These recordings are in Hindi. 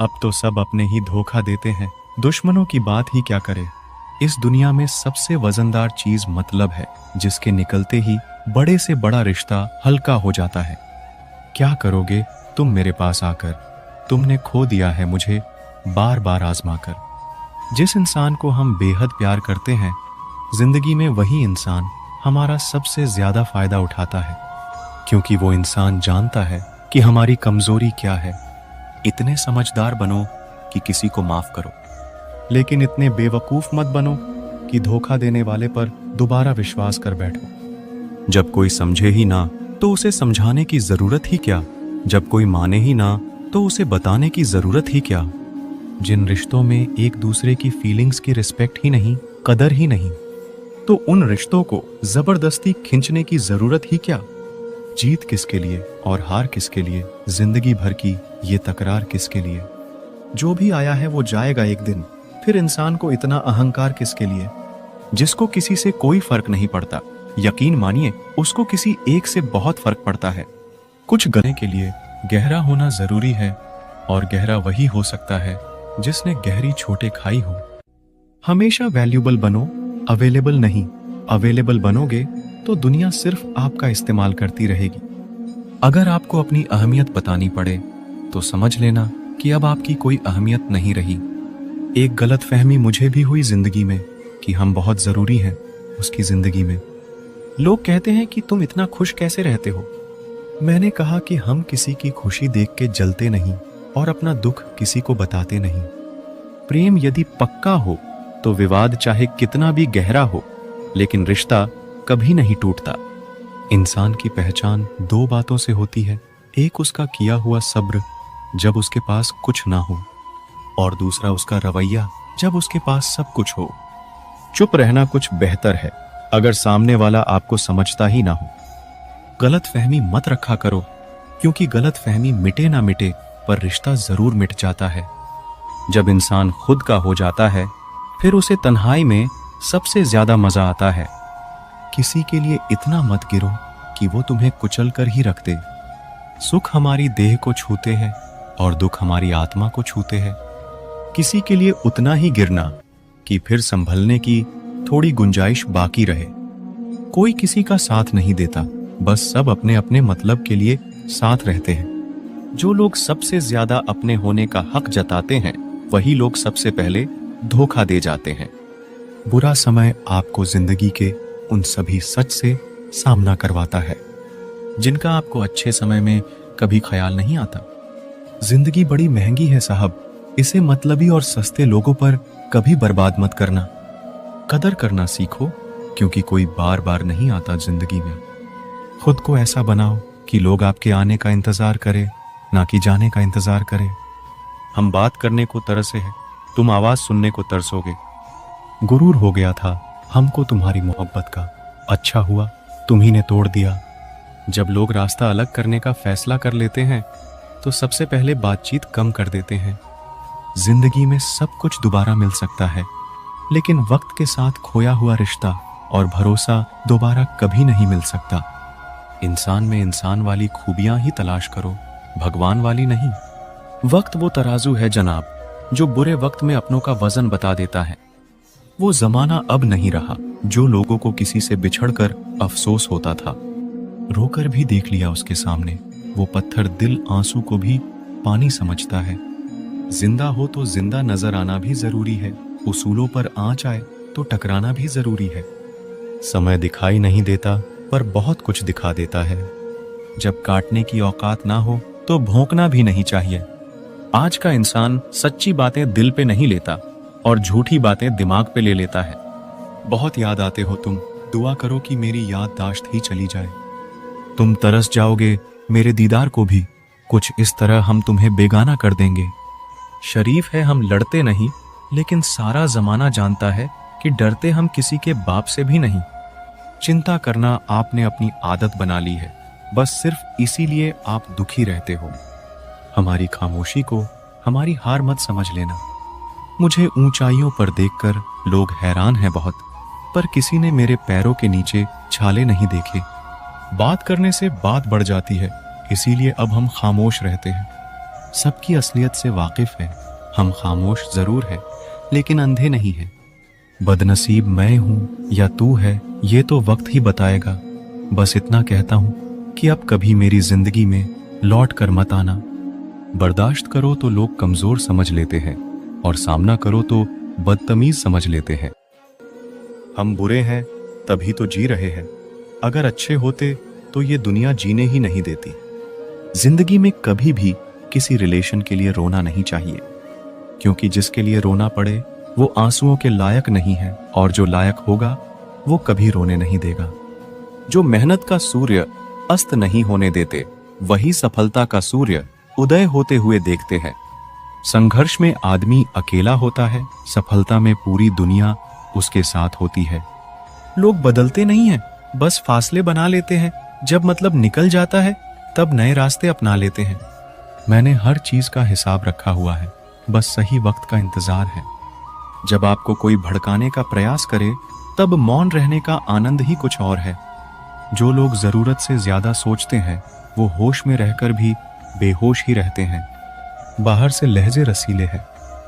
अब तो सब अपने ही धोखा देते हैं, दुश्मनों की बात ही क्या करें। इस दुनिया में सबसे वजनदार चीज मतलब है, जिसके निकलते ही बड़े से बड़ा रिश्ता हल्का हो जाता है। क्या करोगे तुम मेरे पास आकर? तुमने खो दिया है मुझे बार बार आजमा कर। जिस इंसान को हम बेहद प्यार करते हैं, जिंदगी में वही इंसान हमारा सबसे ज्यादा फायदा उठाता है, क्योंकि वो इंसान जानता है कि हमारी कमजोरी क्या है। इतने समझदार बनो कि किसी को माफ करो, लेकिन इतने बेवकूफ मत बनो कि धोखा देने वाले पर दोबारा विश्वास कर बैठो। जब कोई समझे ही ना तो उसे समझाने की जरूरत ही क्या? जब कोई माने ही ना तो उसे बताने की जरूरत ही क्या? जिन रिश्तों में एक दूसरे की फीलिंग्स की रिस्पेक्ट ही नहीं, कदर ही नहीं, तो उन रिश्तों को जबरदस्ती खींचने की जरूरत ही क्या? जीत किसके लिए और हार किसके लिए? जिंदगी भर की ये तकरार किसके लिए? जो भी आया है वो जाएगा एक दिन, फिर इंसान को इतना अहंकार किसके लिए? जिसको किसी से कोई फर्क नहीं पड़ता, यकीन मानिए उसको किसी एक से बहुत फर्क पड़ता है। कुछ गले के लिए गहरा होना जरूरी है, और गहरा वही हो सकता है जिसने गहरी छोटे खाई हो। हमेशा वैल्यूबल बनो, अवेलेबल नहीं। अवेलेबल बनोगे तो दुनिया सिर्फ आपका इस्तेमाल करती रहेगी। अगर आपको अपनी अहमियत बतानी पड़े तो समझ लेना कि अब आपकी कोई अहमियत नहीं रही। एक गलत फहमी मुझे भी हुई जिंदगी में कि हम बहुत जरूरी हैं उसकी जिंदगी में। लोग कहते हैं कि तुम इतना खुश कैसे रहते हो? मैंने कहा कि हम किसी की खुशी देख के जलते नहीं और अपना दुख किसी को बताते नहीं। प्रेम यदि पक्का हो तो विवाद चाहे कितना भी गहरा हो, लेकिन रिश्ता कभी नहीं टूटता। इंसान की पहचान दो बातों से होती है, एक उसका किया हुआ सब्र जब उसके पास कुछ ना हो, और दूसरा उसका रवैया जब उसके पास सब कुछ हो। चुप रहना कुछ बेहतर है अगर सामने वाला आपको समझता ही ना हो। गलत फहमी मत रखा करो, क्योंकि गलत फहमी मिटे ना मिटे पर रिश्ता जरूर मिट जाता है। जब इंसान खुद का हो जाता है, फिर उसे तन्हाई में सबसे ज्यादा मजा आता है। किसी के लिए इतना मत गिरो कि वो तुम्हें कुचल कर ही रख दे। सुख हमारी देह को छूते हैं और दुख हमारी आत्मा को छूते हैं। किसी के लिए उतना ही गिरना कि फिर संभलने की थोड़ी गुंजाइश बाकी रहे। कोई किसी का साथ नहीं देता, बस सब अपने अपने मतलब के लिए साथ रहते हैं। जो लोग सबसे ज्यादा अपने होने का हक जताते हैं, वही लोग सबसे पहले धोखा दे जाते हैं। बुरा समय आपको जिंदगी के उन सभी सच से सामना करवाता है जिनका आपको अच्छे समय में कभी ख्याल नहीं आता। जिंदगी बड़ी महंगी है साहब, इसे मतलबी और सस्ते लोगों पर कभी बर्बाद मत करना। कदर करना सीखो, क्योंकि कोई बार बार नहीं आता जिंदगी में। खुद को ऐसा बनाओ कि लोग आपके आने का इंतजार करें, ना कि जाने का इंतजार करें। हम बात करने को तरसे हैं, तुम आवाज सुनने को तरसोगे। गुरूर हो गया था हमको तुम्हारी मोहब्बत का, अच्छा हुआ तुम्ही ने तोड़ दिया। जब लोग रास्ता अलग करने का फैसला कर लेते हैं तो सबसे पहले बातचीत कम कर देते हैं। जिंदगी में सब कुछ दोबारा मिल सकता है, लेकिन वक्त के साथ खोया हुआ रिश्ता और भरोसा दोबारा कभी नहीं मिल सकता। इंसान में इंसान वाली खूबियां ही तलाश करो, भगवान वाली नहीं। वक्त वो तराजू है जनाब, जो बुरे वक्त में अपनों का वजन बता देता है। वो जमाना अब नहीं रहा जो लोगों को किसी से बिछड़कर अफसोस होता था। रोकर भी देख लिया उसके सामने, वो पत्थर दिल आंसू को भी पानी समझता है। जिंदा हो तो जिंदा नजर आना भी जरूरी है, उसूलों पर आंच आए तो टकराना भी जरूरी है। समय दिखाई नहीं देता पर बहुत कुछ दिखा देता है। जब काटने की औकात ना हो तो भौंकना भी नहीं चाहिए। आज का इंसान सच्ची बातें दिल पे नहीं लेता और झूठी बातें दिमाग पे ले लेता है। बहुत याद आते हो तुम, दुआ करो कि मेरी याददाश्त ही चली जाए। तुम तरस जाओगे मेरे दीदार को भी, कुछ इस तरह हम तुम्हें बेगाना कर देंगे। शरीफ है हम लड़ते नहीं, लेकिन सारा जमाना जानता है कि डरते हम किसी के बाप से भी नहीं। चिंता करना आपने अपनी आदत बना ली है, बस सिर्फ इसीलिए आप दुखी रहते हो। हमारी खामोशी को हमारी हार मत समझ लेना। मुझे ऊंचाइयों पर देखकर लोग हैरान हैं बहुत, पर किसी ने मेरे पैरों के नीचे छाले नहीं देखे। बात करने से बात बढ़ जाती है, इसीलिए अब हम खामोश रहते हैं। सबकी असलियत से वाकिफ है। हम खामोश जरूर है, लेकिन अंधे नहीं है। बदनसीब मैं हूं या तू है, ये तो वक्त ही बताएगा। बस इतना कहता हूं कि अब कभी मेरी जिंदगी में लौट कर मत आना। बर्दाश्त करो तो लोग कमजोर समझ लेते हैं, और सामना करो तो बदतमीज समझ लेते हैं। हम बुरे हैं तभी तो जी रहे हैं। अगर अच्छे होते तो ये दुनिया जीने ही नहीं देती। जिंदगी में कभी भी किसी रिलेशन के लिए रोना नहीं चाहिए, क्योंकि जिसके लिए रोना पड़े वो आंसुओं के लायक नहीं है, और जो लायक होगा वो कभी रोने नहीं देगा। जो मेहनत का सूर्य अस्त नहीं होने देते, वही सफलता का सूर्य उदय होते हुए देखते हैं। संघर्ष में आदमी अकेला होता है, सफलता में पूरी दुनिया उसके साथ होती है। लोग बदलते नहीं हैं, बस फासले बना लेते हैं। जब मतलब निकल जाता है तब नए रास्ते अपना लेते हैं। मैंने हर चीज का हिसाब रखा हुआ है, बस सही वक्त का इंतजार है। जब आपको कोई भड़काने का प्रयास करे तब मौन रहने का आनंद ही कुछ और है। जो लोग जरूरत से ज्यादा सोचते हैं वो होश में रहकर भी बेहोश ही रहते हैं। बाहर से लहजे रसीले हैं,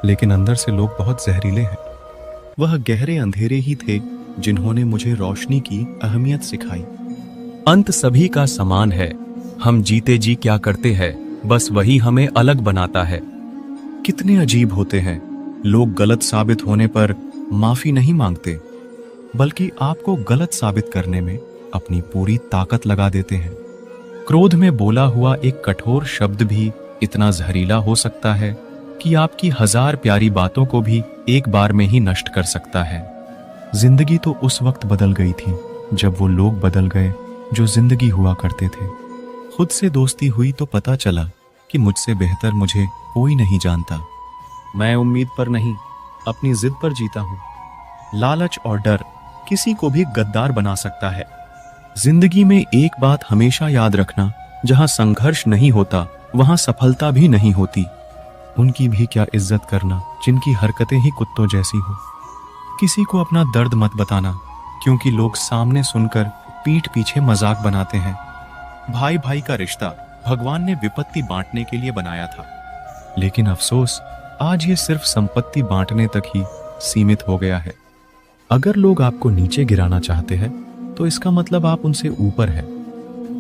लेकिन अंदर से लोग बहुत जहरीले हैं। वह गहरे अंधेरे ही थे जिन्होंने मुझे रोशनी की अहमियत सिखाई। अंत सभी का समान है। हम जीते जी क्या करते हैं, बस वही हमें अलग बनाता है। कितने अजीब होते हैं, लोग गलत साबित होने पर माफी नहीं मांगते, बल्कि आपको गलत साबित करने में अपनी पूरी ताकत लगा देते हैं। क्रोध में बोला हुआ एक कठोर शब्द भी इतना जहरीला हो सकता है कि आपकी 1000 प्यारी बातों को भी एक बार में ही नष्ट कर सकता है। जिंदगी तो उस वक्त बदल गई थी जब वो लोग बदल गए जो जिंदगी हुआ करते थे। खुद से दोस्ती हुई तो पता चला कि मुझसे बेहतर मुझे कोई नहीं जानता। मैं उम्मीद पर नहीं, अपनी जिद पर जीता हूं। लालच और डर किसी को भी गद्दार बना सकता है। जिंदगी में एक बात हमेशा याद रखना, जहां संघर्ष नहीं होता वहां सफलता भी नहीं होती। उनकी भी क्या इज्जत करना जिनकी हरकतें ही कुत्तों जैसी हो। किसी को अपना दर्द मत बताना, क्योंकि लोग सामने सुनकर पीठ पीछे मजाक बनाते हैं। भाई भाई का रिश्ता भगवान ने विपत्ति बांटने के लिए बनाया था, लेकिन अफसोस आज ये सिर्फ संपत्ति बांटने तक ही सीमित हो गया है। अगर लोग आपको नीचे गिराना चाहते हैं तो इसका मतलब आप उनसे ऊपर है।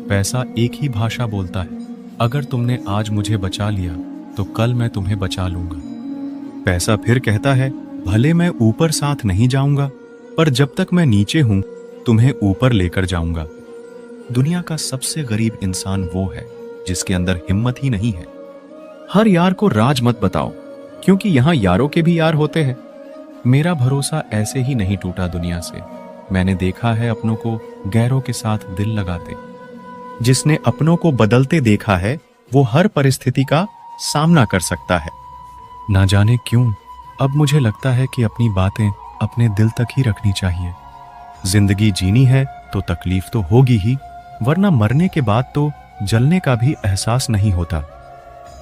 पैसा एक ही भाषा बोलता है। अगर तुमने आज मुझे बचा लिया तो कल मैं तुम्हें बचा लूंगा। पैसा फिर कहता है, भले मैं ऊपर साथ नहीं जाऊंगा, पर जब तक मैं नीचे हूं तुम्हें ऊपर लेकर जाऊंगा। दुनिया का सबसे गरीब इंसान वो है जिसके अंदर हिम्मत ही नहीं है। हर यार को राज मत बताओ, क्योंकि यहां यारों के भी यार होते हैं। मेरा भरोसा ऐसे ही नहीं टूटा दुनिया से। मैंने देखा है अपनों को गैरों के साथ दिल लगाते। जिसने अपनों को बदलते देखा है वो हर परिस्थिति का सामना कर सकता है। ना जाने क्यों अब मुझे लगता है कि अपनी बातें अपने दिल तक ही रखनी चाहिए। जिंदगी जीनी है तो तकलीफ तो होगी ही, वरना मरने के बाद तो जलने का भी एहसास नहीं होता।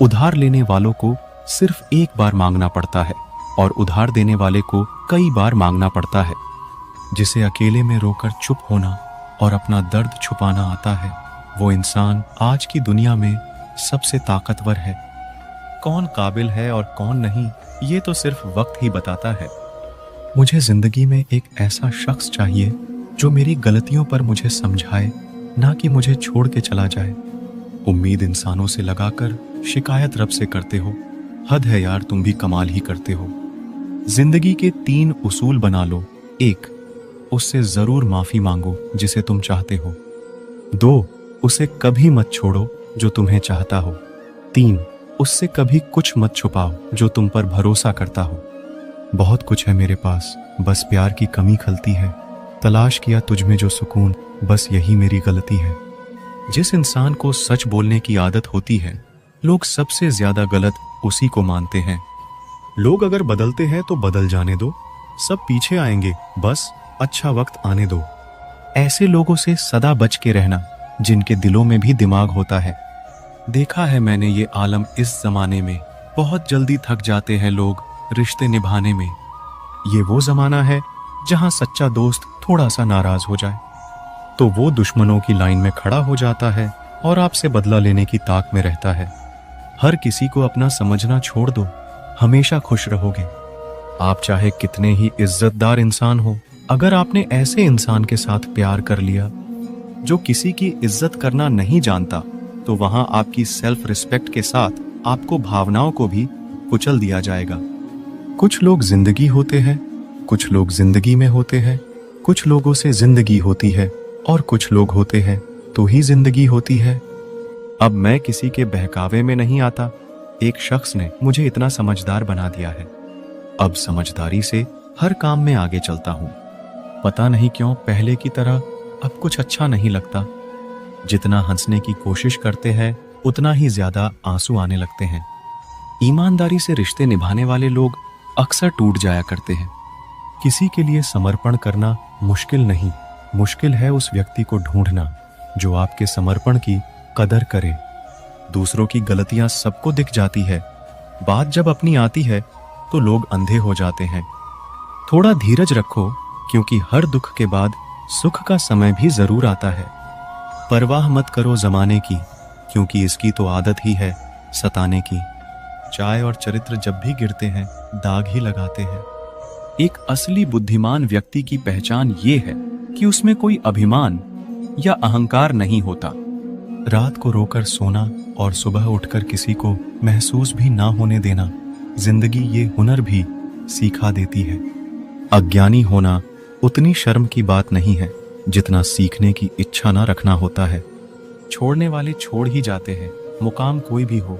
उधार लेने वालों को सिर्फ एक बार मांगना पड़ता है और उधार देने वाले को कई बार मांगना पड़ता है। जिसे अकेले में रोकर चुप होना और अपना दर्द छुपाना आता है, वो इंसान आज की दुनिया में सबसे ताकतवर है। कौन काबिल है और कौन नहीं, ये तो सिर्फ वक्त ही बताता है। मुझे जिंदगी में एक ऐसा शख्स चाहिए जो मेरी गलतियों पर मुझे समझाए, ना कि मुझे छोड़ के चला जाए। उम्मीद इंसानों से लगाकर शिकायत रब से करते हो। हद है यार, तुम भी कमाल ही करते हो। जिंदगी के 3 उसूल बना लो। 1, उससे जरूर माफी मांगो जिसे तुम चाहते हो। 2, उसे कभी मत छोड़ो जो तुम्हें चाहता हो। 3, उससे कभी कुछ मत छुपाओ जो तुम पर भरोसा करता हो। बहुत कुछ है मेरे पास, बस प्यार की कमी खलती है। तलाश किया तुझ में जो सुकून, बस यही मेरी गलती है। जिस इंसान को सच बोलने की आदत होती है, लोग सबसे ज्यादा गलत उसी को मानते हैं। लोग अगर बदलते हैं तो बदल जाने दो, सब पीछे आएंगे, बस अच्छा वक्त आने दो। ऐसे लोगों से सदा बच के रहना जिनके दिलों में भी दिमाग होता है। देखा है मैंने ये आलम इस जमाने में, बहुत जल्दी थक जाते हैं लोग रिश्ते निभाने में। ये वो जमाना है जहां सच्चा दोस्त थोड़ा सा नाराज हो जाए तो वो दुश्मनों की लाइन में खड़ा हो जाता है और आपसे बदला लेने की ताक में रहता है। हर किसी को अपना समझना छोड़ दो, हमेशा खुश रहोगे। आप चाहे कितने ही इज्जतदार इंसान हो, अगर आपने ऐसे इंसान के साथ प्यार कर लिया जो किसी की इज्जत करना नहीं जानता, तो वहां आपकी सेल्फ रिस्पेक्ट के साथ आपको भावनाओं को भी कुचल दिया जाएगा। कुछ लोग जिंदगी होते हैं, कुछ लोग जिंदगी में होते हैं, कुछ लोगों से जिंदगी होती है और कुछ लोग होते हैं तो ही जिंदगी होती है। अब मैं किसी के बहकावे में नहीं आता, एक शख्स ने मुझे इतना समझदार बना दिया है। अब समझदारी से हर काम में आगे चलता हूं। पता नहीं क्यों पहले की तरह अब कुछ अच्छा नहीं लगता। जितना हंसने की कोशिश करते हैं उतना ही ज्यादा आंसू आने लगते हैं। ईमानदारी से रिश्ते निभाने वाले लोग अक्सर टूट जाया करते हैं। किसी के लिए समर्पण करना मुश्किल नहीं, मुश्किल है उस व्यक्ति को ढूंढना जो आपके समर्पण की कदर करे। दूसरों की गलतियां सबको दिख जाती है, बात जब अपनी आती है तो लोग अंधे हो जाते हैं। थोड़ा धीरज रखो, क्योंकि हर दुख के बाद सुख का समय भी जरूर आता है। परवाह मत करो जमाने की, क्योंकि इसकी तो आदत ही है सताने की। चाय और चरित्र जब भी गिरते हैं दाग ही लगाते हैं। एक असली बुद्धिमान व्यक्ति की पहचान ये है कि उसमें कोई अभिमान या अहंकार नहीं होता। रात को रोकर सोना और सुबह उठकर किसी को महसूस भी ना होने देना, जिंदगी ये हुनर भी सिखा देती है। अज्ञानी होना उतनी शर्म की बात नहीं है जितना सीखने की इच्छा ना रखना होता है। छोड़ने वाले छोड़ ही जाते हैं, मुकाम कोई भी हो।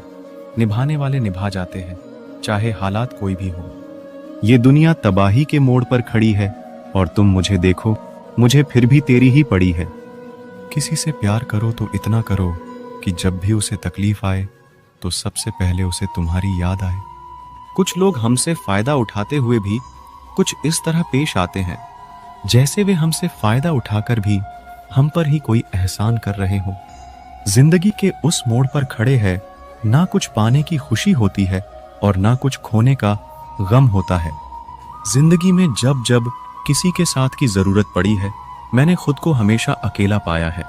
निभाने वाले निभा जाते हैं, चाहे हालात कोई भी हो। ये दुनिया तबाही के मोड़ पर खड़ी है और तुम मुझे देखो, मुझे फिर भी तेरी ही पड़ी है। किसी से प्यार करो तो इतना करो कि जब भी उसे तकलीफ आए तो सबसे पहले उसे तुम्हारी याद आए। कुछ लोग हमसे फायदा उठाते हुए भी कुछ इस तरह पेश आते हैं जैसे वे हमसे फायदा उठाकर भी हम पर ही कोई एहसान कर रहे हो। जिंदगी के उस मोड़ पर खड़े हैं, ना कुछ पाने की खुशी होती है और ना कुछ खोने का गम होता है। जिंदगी में जब जब किसी के साथ की जरूरत पड़ी है, मैंने खुद को हमेशा अकेला पाया है।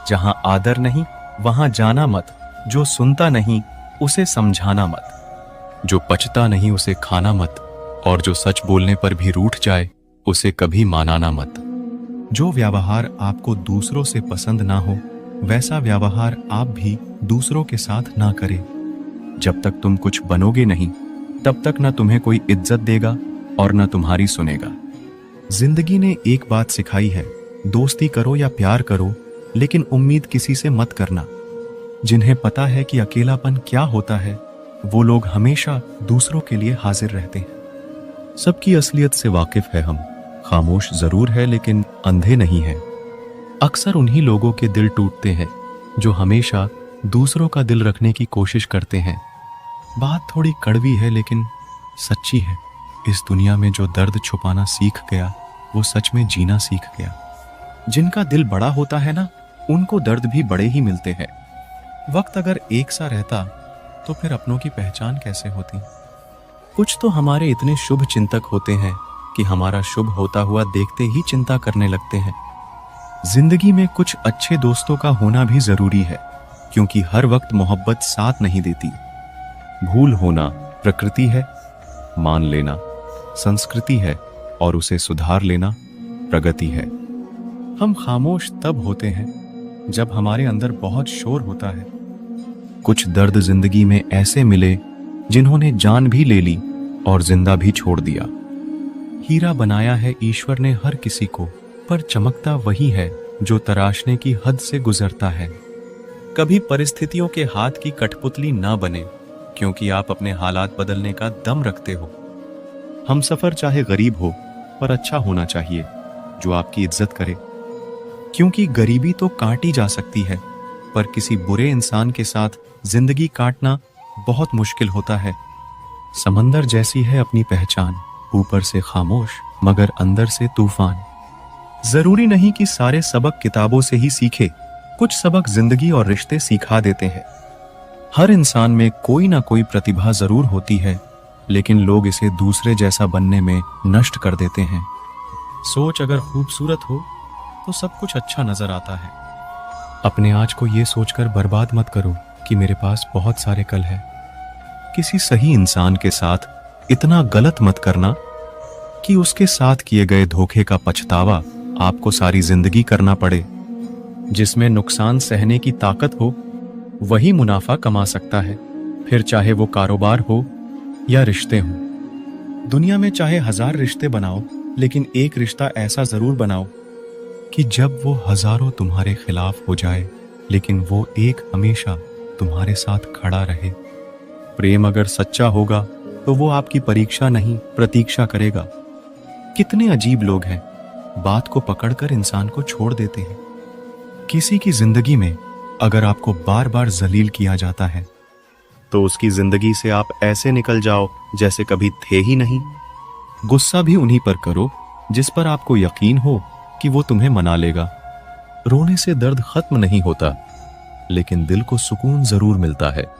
जहां आदर नहीं वहां जाना मत, जो सुनता नहीं उसे समझाना मत, जो पचता नहीं उसे खाना मत, और जो सच बोलने पर भी रूठ जाए उसे कभी मानाना मत। जो व्यवहार आपको दूसरों से पसंद ना हो, वैसा व्यवहार आप भी दूसरों के साथ ना करें। जब तक तुम कुछ बनोगे नहीं, तब तक ना तुम्हें कोई इज्जत देगा और ना तुम्हारी सुनेगा। जिंदगी ने एक बात सिखाई है, दोस्ती करो या प्यार करो, लेकिन उम्मीद किसी से मत करना। जिन्हें पता है कि अकेलापन क्या होता है, वो लोग हमेशा दूसरों के लिए हाजिर रहते हैं। सबकी असलियत से वाकिफ है हम, खामोश जरूर है लेकिन अंधे नहीं है। अक्सर उन्हीं लोगों के दिल टूटते हैं जो हमेशा दूसरों का दिल रखने की कोशिश करते हैं। बात थोड़ी कड़वी है लेकिन सच्ची है। इस दुनिया में जो दर्द छुपाना सीख गया, वो सच में जीना सीख गया। जिनका दिल बड़ा होता है ना, उनको दर्द भी बड़े ही मिलते हैं। वक्त अगर एक सा रहता तो फिर अपनों की पहचान कैसे होती। कुछ तो हमारे इतने शुभ चिंतक होते हैं कि हमारा शुभ होता हुआ देखते ही चिंता करने लगते हैं। जिंदगी में कुछ अच्छे दोस्तों का होना भी जरूरी है, क्योंकि हर वक्त मोहब्बत साथ नहीं देती। भूल होना प्रकृति है, मान लेना संस्कृति है, और उसे सुधार लेना प्रगति है। हम खामोश तब होते हैं जब हमारे अंदर बहुत शोर होता है। कुछ दर्द जिंदगी में ऐसे मिले जिन्होंने जान भी ले ली और जिंदा भी छोड़ दिया। हीरा बनाया है ईश्वर ने हर किसी को, पर चमकता वही है जो तराशने की हद से गुजरता है। कभी परिस्थितियों के हाथ की कठपुतली ना बने, क्योंकि आप अपने हालात बदलने का दम रखते हो। हम सफर चाहे गरीब हो, पर अच्छा होना चाहिए जो आपकी इज्जत करे, क्योंकि गरीबी तो काटी जा सकती है, पर किसी बुरे इंसान के साथ जिंदगी काटना बहुत मुश्किल होता है। समंदर जैसी है अपनी पहचान, ऊपर से खामोश मगर अंदर से तूफान। जरूरी नहीं कि सारे सबक किताबों से ही सीखे, कुछ सबक जिंदगी और रिश्ते सिखा देते हैं। हर इंसान में कोई ना कोई प्रतिभा जरूर होती है, लेकिन लोग इसे दूसरे जैसा बनने में नष्ट कर देते हैं। सोच अगर खूबसूरत हो तो सब कुछ अच्छा नजर आता है। अपने आज को ये सोचकर बर्बाद मत करो कि मेरे पास बहुत सारे कल हैं। किसी सही इंसान के साथ इतना गलत मत करना कि उसके साथ किए गए धोखे का पछतावा आपको सारी जिंदगी करना पड़े। जिसमें नुकसान सहने की ताकत हो वही मुनाफा कमा सकता है, फिर चाहे वो कारोबार हो या रिश्ते हों। दुनिया में चाहे 1000 रिश्ते बनाओ, लेकिन एक रिश्ता ऐसा जरूर बनाओ कि जब वो हजारों तुम्हारे खिलाफ हो जाए, लेकिन वो एक हमेशा तुम्हारे साथ खड़ा रहे। प्रेम अगर सच्चा होगा तो वो आपकी परीक्षा नहीं, प्रतीक्षा करेगा। कितने अजीब लोग हैं, बात को पकड़कर इंसान को छोड़ देते हैं। किसी की जिंदगी में अगर आपको बार बार जलील किया जाता है तो उसकी जिंदगी से आप ऐसे निकल जाओ जैसे कभी थे ही नहीं। गुस्सा भी उन्हीं पर करो जिस पर आपको यकीन हो कि वो तुम्हें मना लेगा। रोने से दर्द खत्म नहीं होता, लेकिन दिल को सुकून जरूर मिलता है।